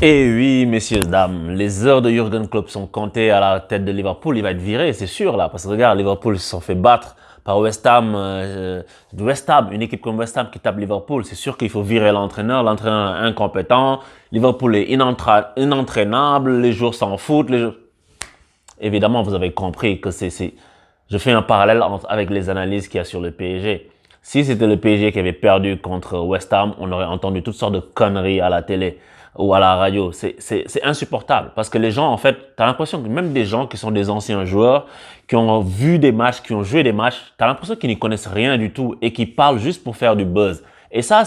Et oui, messieurs, dames, les heures de Jürgen Klopp sont comptées à la tête de Liverpool. Il va être viré, c'est sûr, là. Parce que regarde, Liverpool se sont fait battre par West Ham. West Ham, une équipe comme West Ham qui tape Liverpool. C'est sûr qu'il faut virer l'entraîneur. L'entraîneur est incompétent. Liverpool est inentraînable. Les joueurs s'en foutent. Évidemment, vous avez compris que je fais un parallèle avec les analyses qu'il y a sur le PSG. Si c'était le PSG qui avait perdu contre West Ham, on aurait entendu toutes sortes de conneries à la télé ou à la radio. C'est insupportable parce que les gens, en fait, t'as l'impression que même des gens qui sont des anciens joueurs, qui ont vu des matchs, qui ont joué des matchs, t'as l'impression qu'ils n'y connaissent rien du tout et qui parlent juste pour faire du buzz. Et ça,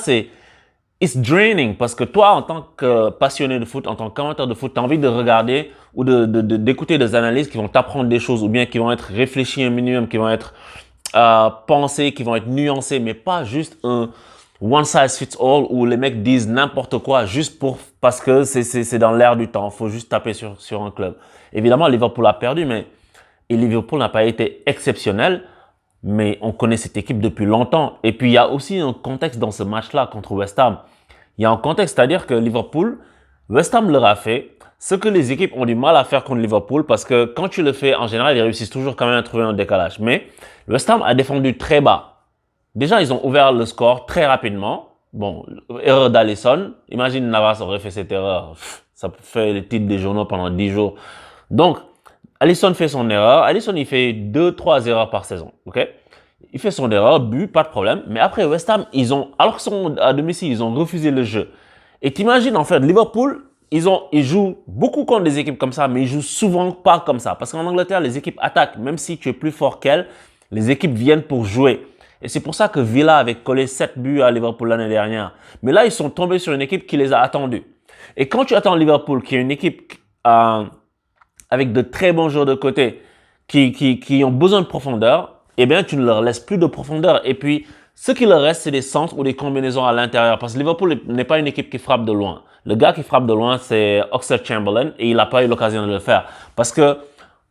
it's draining parce que toi, en tant que passionné de foot, en tant que commentateur de foot, tu as envie de regarder ou d'écouter des analyses qui vont t'apprendre des choses ou bien qui vont être réfléchies un minimum, qui vont être pensées, qui vont être nuancées, mais pas juste un one size fits all où les mecs disent n'importe quoi juste parce que c'est dans l'air du temps. Il faut juste taper sur un club. Évidemment, Liverpool a perdu, et Liverpool n'a pas été exceptionnel. Mais on connaît cette équipe depuis longtemps. Et puis, il y a aussi un contexte dans ce match-là contre West Ham. Il y a un contexte, c'est-à-dire que Liverpool, West Ham leur a fait ce que les équipes ont du mal à faire contre Liverpool parce que quand tu le fais, en général, ils réussissent toujours quand même à trouver un décalage. Mais West Ham a défendu très bas. Déjà, ils ont ouvert le score très rapidement. Bon, erreur d'Alisson. Imagine Navas aurait fait cette erreur. Ça fait le titre des journaux pendant 10 jours. Donc, Alisson fait son erreur. Alisson, il fait 2-3 erreurs par saison. Ok? Il fait son erreur, but, pas de problème. Mais après, West Ham, alors qu'ils sont à domicile, ils ont refusé le jeu. Et t'imagines, en fait, Liverpool, ils jouent beaucoup contre des équipes comme ça, mais ils jouent souvent pas comme ça. Parce qu'en Angleterre, les équipes attaquent. Même si tu es plus fort qu'elles, les équipes viennent pour jouer. Et c'est pour ça que Villa avait collé 7 buts à Liverpool l'année dernière. Mais là, ils sont tombés sur une équipe qui les a attendus. Et quand tu attends Liverpool, qui est une équipe avec de très bons joueurs de côté, qui ont besoin de profondeur, eh bien, tu ne leur laisses plus de profondeur. Et puis, ce qui leur reste, c'est des centres ou des combinaisons à l'intérieur. Parce que Liverpool n'est pas une équipe qui frappe de loin. Le gars qui frappe de loin, c'est Oxlade-Chamberlain et il n'a pas eu l'occasion de le faire. Parce que,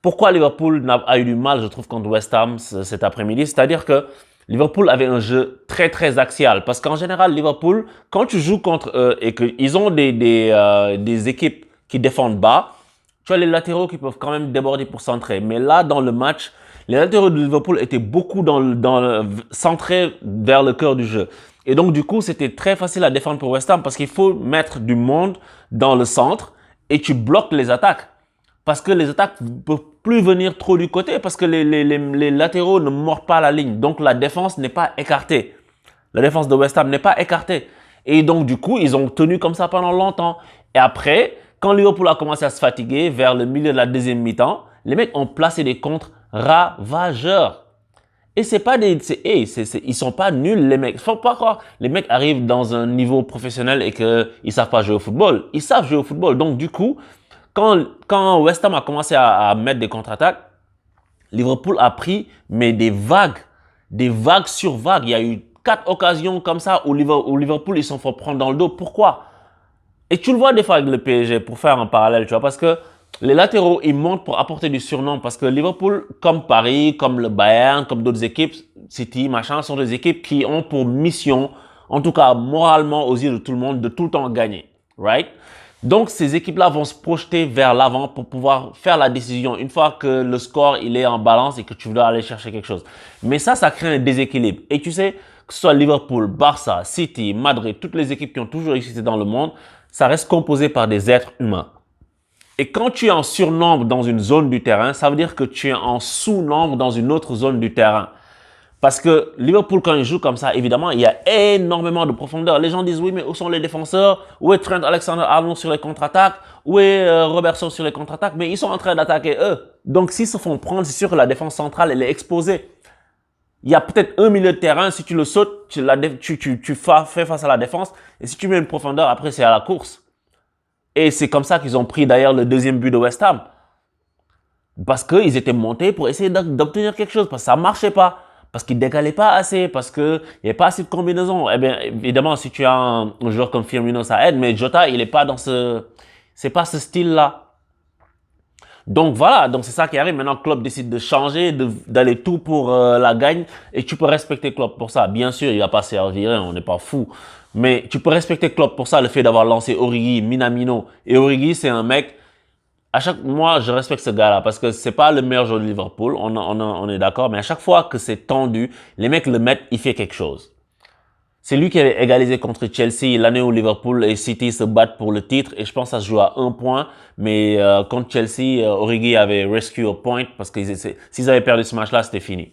pourquoi Liverpool a eu du mal, je trouve, contre West Ham cet après-midi? C'est-à-dire que Liverpool avait un jeu très, très axial. Parce qu'en général, Liverpool, quand tu joues contre eux et qu'ils ont des équipes qui défendent bas, tu as les latéraux qui peuvent quand même déborder pour centrer. Mais là, dans le match, les latéraux de Liverpool étaient beaucoup centrés vers le cœur du jeu. Et donc, du coup, c'était très facile à défendre pour West Ham parce qu'il faut mettre du monde dans le centre et tu bloques les attaques. Parce que les attaques ne peuvent plus venir trop du côté parce que les latéraux ne mordent pas la ligne. Donc, la défense n'est pas écartée. La défense de West Ham n'est pas écartée. Et donc, du coup, ils ont tenu comme ça pendant longtemps. Et après, quand Liverpool a commencé à se fatiguer vers le milieu de la deuxième mi-temps, les mecs ont placé des contres ravageurs. Et c'est pas ils sont pas nuls, les mecs. Faut pas croire. Les mecs arrivent dans un niveau professionnel et qu'ils savent pas jouer au football. Ils savent jouer au football. Donc, du coup, quand West Ham a commencé à mettre des contre-attaques, Liverpool a pris, mais des vagues sur vagues. Il y a eu 4 occasions comme ça où Liverpool, ils sont fait prendre dans le dos. Pourquoi? Et tu le vois des fois avec le PSG, pour faire un parallèle, tu vois, parce que les latéraux, ils montent pour apporter du surnom, parce que Liverpool, comme Paris, comme le Bayern, comme d'autres équipes, City, machin, sont des équipes qui ont pour mission, en tout cas moralement aux yeux de tout le monde, de tout le temps gagner, right? Donc, ces équipes-là vont se projeter vers l'avant pour pouvoir faire la décision une fois que le score, il est en balance et que tu dois aller chercher quelque chose. Mais ça crée un déséquilibre. Et tu sais, que ce soit Liverpool, Barça, City, Madrid, toutes les équipes qui ont toujours existé dans le monde, ça reste composé par des êtres humains. Et quand tu es en surnombre dans une zone du terrain, ça veut dire que tu es en sous-nombre dans une autre zone du terrain. Parce que Liverpool, quand il joue comme ça, évidemment, il y a énormément de profondeur. Les gens disent, oui, mais où sont les défenseurs? Où est Trent Alexander-Arnold sur les contre-attaques? Où est Robertson sur les contre-attaques? Mais ils sont en train d'attaquer eux. Donc, s'ils se font prendre, c'est sûr que la défense centrale, elle est exposée. Il y a peut-être un milieu de terrain, si tu le sautes, tu fais face à la défense. Et si tu mets une profondeur, après, c'est à la course. Et c'est comme ça qu'ils ont pris d'ailleurs le deuxième but de West Ham. Parce qu'ils étaient montés pour essayer d'obtenir quelque chose. Parce que ça ne marchait pas. Parce qu'ils ne décalaient pas assez. Parce qu'il n'y avait pas assez de combinaisons. Eh bien, évidemment, si tu as un joueur comme Firmino, ça aide. Mais Jota, il n'est pas dans c'est pas ce style-là. Donc voilà, donc c'est ça qui arrive. Maintenant, Klopp décide de changer, d'aller tout pour la gagne, et tu peux respecter Klopp pour ça. Bien sûr, il va pas se faire virer, on n'est pas fou. Mais tu peux respecter Klopp pour ça, le fait d'avoir lancé Origi, Minamino. Et Origi, c'est un mec, moi, je respecte ce gars-là parce que c'est pas le meilleur joueur de Liverpool, on est d'accord, mais à chaque fois que c'est tendu, les mecs le mettent, il fait quelque chose. C'est lui qui avait égalisé contre Chelsea l'année où Liverpool et City se battent pour le titre, et je pense que ça se joue à 1 point, mais contre Chelsea, Origi avait rescue a point parce que s'ils avaient perdu ce match-là, c'était fini.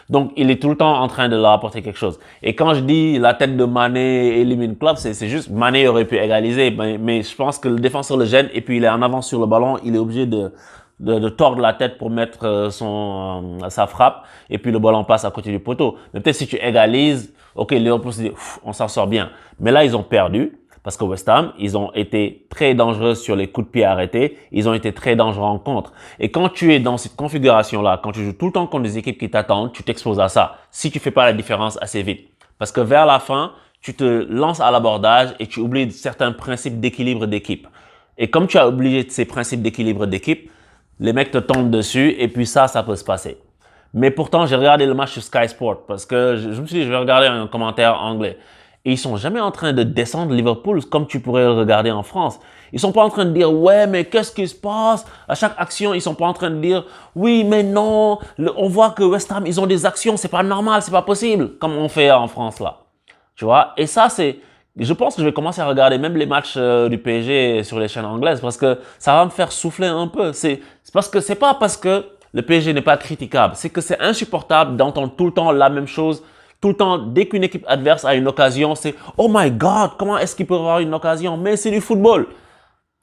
Donc, il est tout le temps en train de leur apporter quelque chose. Et quand je dis la tête de Mané élimine Klopp, c'est juste Mané aurait pu égaliser, mais je pense que le défenseur le gêne et puis il est en avance sur le ballon, il est obligé de tordre la tête pour mettre sa frappe, et puis le ballon passe à côté du poteau. Mais peut-être si tu égalises, ok, Liverpool se dit, on s'en sort bien. Mais là, ils ont perdu. Parce que West Ham, ils ont été très dangereux sur les coups de pied arrêtés. Ils ont été très dangereux en contre. Et quand tu es dans cette configuration-là, quand tu joues tout le temps contre des équipes qui t'attendent, tu t'exposes à ça. Si tu fais pas la différence assez vite. Parce que vers la fin, tu te lances à l'abordage et tu oublies certains principes d'équilibre d'équipe. Et comme tu as oublié ces principes d'équilibre d'équipe, les mecs te tombent dessus et puis ça peut se passer. Mais pourtant, j'ai regardé le match sur Sky Sport parce que je me suis dit, je vais regarder un commentaire anglais. Et ils sont jamais en train de descendre Liverpool comme tu pourrais le regarder en France. Ils sont pas en train de dire, ouais, mais qu'est-ce qui se passe? À chaque action, ils sont pas en train de dire, oui, mais non, on voit que West Ham, ils ont des actions, c'est pas normal, c'est pas possible, comme on fait en France là. Tu vois? Et ça, je pense que je vais commencer à regarder même les matchs du PSG sur les chaînes anglaises parce que ça va me faire souffler un peu. C'est pas parce que le PSG n'est pas critiquable, c'est que c'est insupportable d'entendre tout le temps la même chose. Tout le temps, dès qu'une équipe adverse a une occasion, c'est « Oh my God, comment est-ce qu'il peut avoir une occasion ?» Mais c'est du football.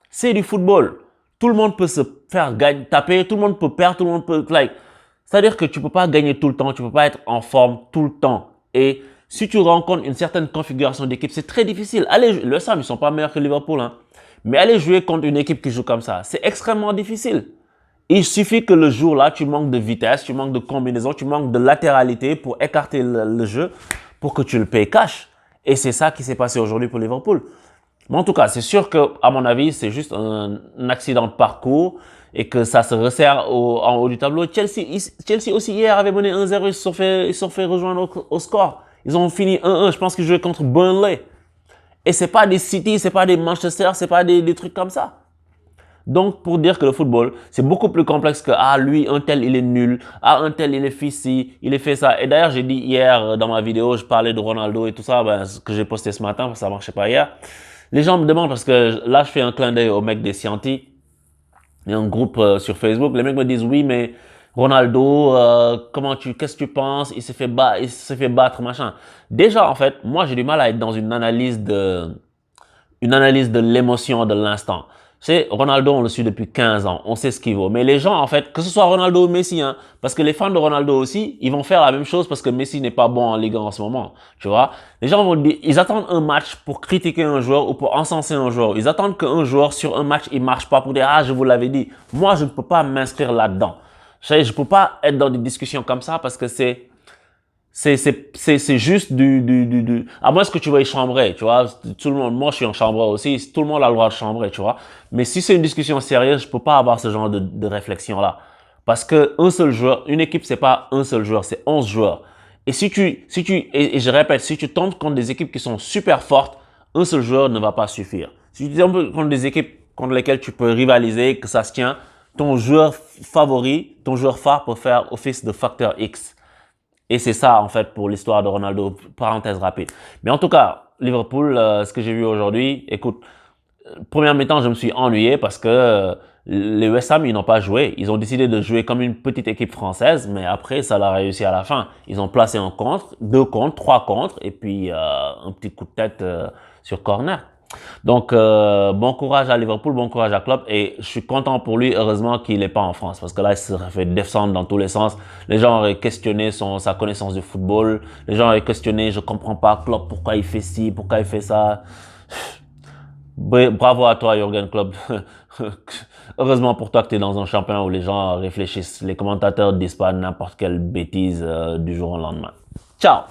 C'est du football. Tout le monde peut se faire taper, tout le monde peut perdre, tout le monde peut... C'est-à-dire que tu peux pas gagner tout le temps, tu peux pas être en forme tout le temps. Et si tu rencontres une certaine configuration d'équipe, c'est très difficile. Allez, le Sam, ils sont pas meilleurs que Liverpool, hein. Mais aller jouer contre une équipe qui joue comme ça, c'est extrêmement difficile. Il suffit que le jour-là, tu manques de vitesse, tu manques de combinaison, tu manques de latéralité pour écarter le jeu pour que tu le payes cash. Et c'est ça qui s'est passé aujourd'hui pour Liverpool. Mais en tout cas, c'est sûr que, à mon avis, c'est juste un accident de parcours et que ça se resserre en haut du tableau. Chelsea aussi hier avait mené 1-0, ils se sont fait rejoindre au score. Ils ont fini 1-1, je pense qu'ils jouaient contre Burnley. Et c'est pas des City, c'est pas des Manchester, c'est pas des trucs comme ça. Donc, pour dire que le football, c'est beaucoup plus complexe que « Ah, lui, un tel, il est nul. Ah, un tel, il est fait ci, il est fait ça. » Et d'ailleurs, j'ai dit hier dans ma vidéo, je parlais de Ronaldo et tout ça, ce que j'ai posté ce matin, parce que ça marchait pas hier. Les gens me demandent, parce que là, je fais un clin d'œil au mec des scientifiques. Il y a un groupe sur Facebook. Les mecs me disent « Oui, mais Ronaldo, qu'est-ce que tu penses? Il s'est fait battre, machin. » Déjà, en fait, moi, j'ai du mal à être dans une analyse de l'émotion de l'instant. C'est Ronaldo, on le suit depuis 15 ans, on sait ce qu'il vaut. Mais les gens, en fait, que ce soit Ronaldo ou Messi, hein, parce que les fans de Ronaldo aussi, ils vont faire la même chose parce que Messi n'est pas bon en Ligue 1 en ce moment, tu vois. Les gens vont dire, ils attendent un match pour critiquer un joueur ou pour encenser un joueur. Ils attendent qu'un joueur sur un match, il marche pas pour dire, ah, je vous l'avais dit. Moi, je ne peux pas m'inscrire là-dedans. Je peux pas être dans des discussions comme ça parce que c'est juste à moins que tu veuilles chambrer, tu vois. Tout le monde, moi, je suis en chambre aussi. Tout le monde a le droit de chambrer, tu vois. Mais si c'est une discussion sérieuse, je peux pas avoir ce genre de réflexion-là. Parce que un seul joueur, une équipe, c'est pas un seul joueur, c'est 11 joueurs. Et et je répète, si tu tombes contre des équipes qui sont super fortes, un seul joueur ne va pas suffire. Si tu tombes contre des équipes contre lesquelles tu peux rivaliser, que ça se tient, ton joueur favori, ton joueur phare peut faire office de facteur X. Et c'est ça, en fait, pour l'histoire de Ronaldo. Parenthèse rapide. Mais en tout cas, Liverpool, ce que j'ai vu aujourd'hui, écoute, première mi-temps, je me suis ennuyé parce que les West Ham, ils n'ont pas joué. Ils ont décidé de jouer comme une petite équipe française, mais après, ça l'a réussi à la fin. Ils ont placé un contre, 2 contre, 3 contre, et puis un petit coup de tête sur corner. Donc, bon courage à Liverpool, bon courage à Klopp, et je suis content pour lui, heureusement qu'il n'est pas en France, parce que là, il se serait fait descendre dans tous les sens. Les gens auraient questionné sa connaissance du football, les gens auraient questionné, je comprends pas Klopp, pourquoi il fait ci, pourquoi il fait ça. Bravo à toi, Jürgen Klopp. Heureusement pour toi que tu es dans un championnat où les gens réfléchissent, les commentateurs disent pas n'importe quelle bêtise du jour au lendemain. Ciao!